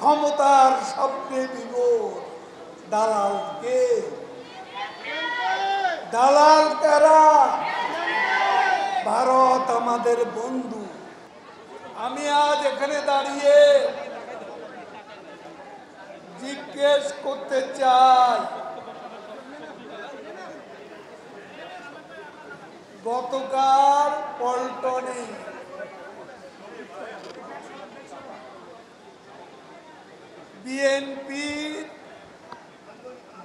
ক্ষমতার স্বপ্নে বিভোর দালালকে। দালাল কারা? ভারত আমাদের বন্ধু। আমি আজ এখানে দাঁড়িয়ে জিজ্ঞেস করতে চাই, গতকাল পল্টনে বিএনপির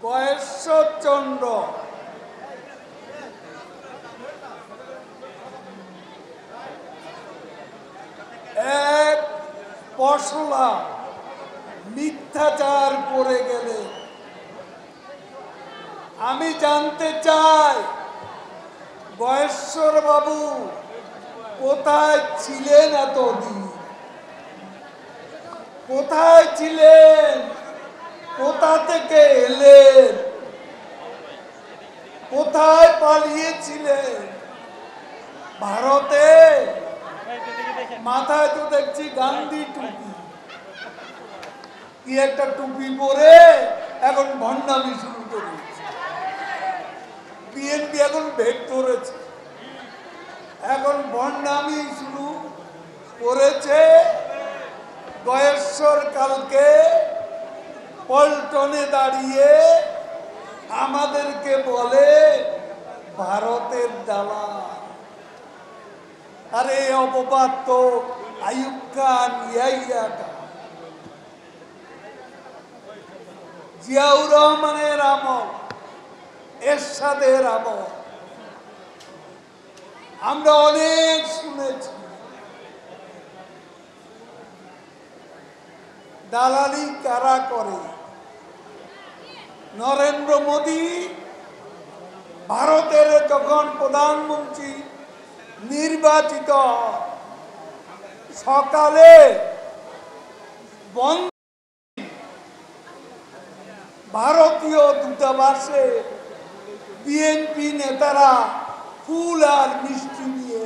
গয়েশ্বরচন্দ্র এক পশলা মিথ্যাচার করে গেলে আমি জানতে চাই, গয়েশ্বর বাবু কোথায় ছিলেন এতদিন? কোথায় ছিলেন? কোথা থেকে এলেন? কোথায় পালিয়েছিলেন? ভারতে? মাথায় তো দেখছি গান্ধী টুপি, কি একটা টুপি পরে এখন ভণ্ডামি শুরু করেছে। বিএনপি এখন ভেট করেছে, এখন ভণ্ডামি শুরু করেছে। গয়েশ্বর কালকে পল্টনে দাঁড়িয়ে আমাদেরকে বলে ভারতের দালাল। আরে অপবাদ তো আইয়ুব খান, ইয়াহিয়া খান, জিয়াউর রহমানের আমল, এরশাদের আমল আমরা অনেক শুনেছি। দালালি কারা করে? নরেন্দ্র মোদী ভারতের যখন প্রধানমন্ত্রী নির্বাচিত, সকালে ভারতীয় দূতাবাসে বিএনপি নেতারা ফুল আর মিষ্টি নিয়ে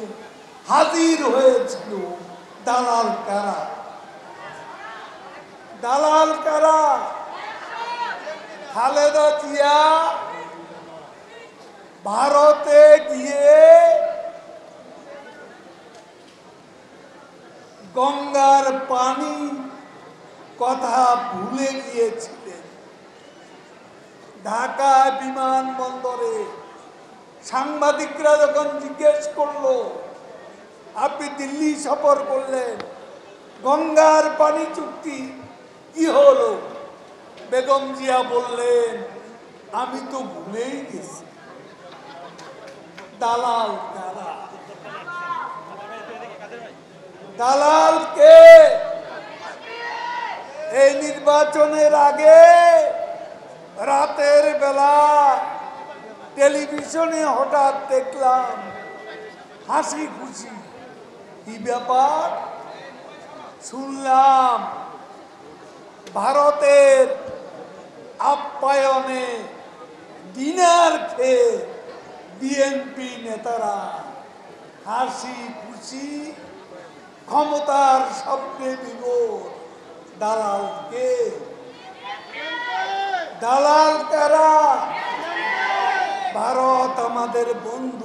হাজির হয়েছিল। দালাল কারা? দালাল কারা? খালেদা জিয়া ভারতে গিয়ে গঙ্গার পানি কথা ভুলে গিয়েছিলেন। ঢাকা বিমানবন্দরে সাংবাদিকরা যখন জিজ্ঞেস করলো, আপনি দিল্লি সফর করলেন, গঙ্গার পানি চুক্তি কি হলো? বেগম জিয়া বললেন, আমি তো ভুলেই গেছি। দালাল কারা? দালাল কে? এই নির্বাচনের আগে রাতের বেলা টেলিভিশনে হঠাৎ দেখলাম হাসি খুশি। কি ব্যাপার? শুনলাম ভারতের আপ্যায়নে ডিনার খেয়ে বিএনপি নেতারা হাসি খুশি, ক্ষমতার স্বপ্নে বিভোর দালালকে। দালাল কারা? ভারত আমাদের বন্ধু।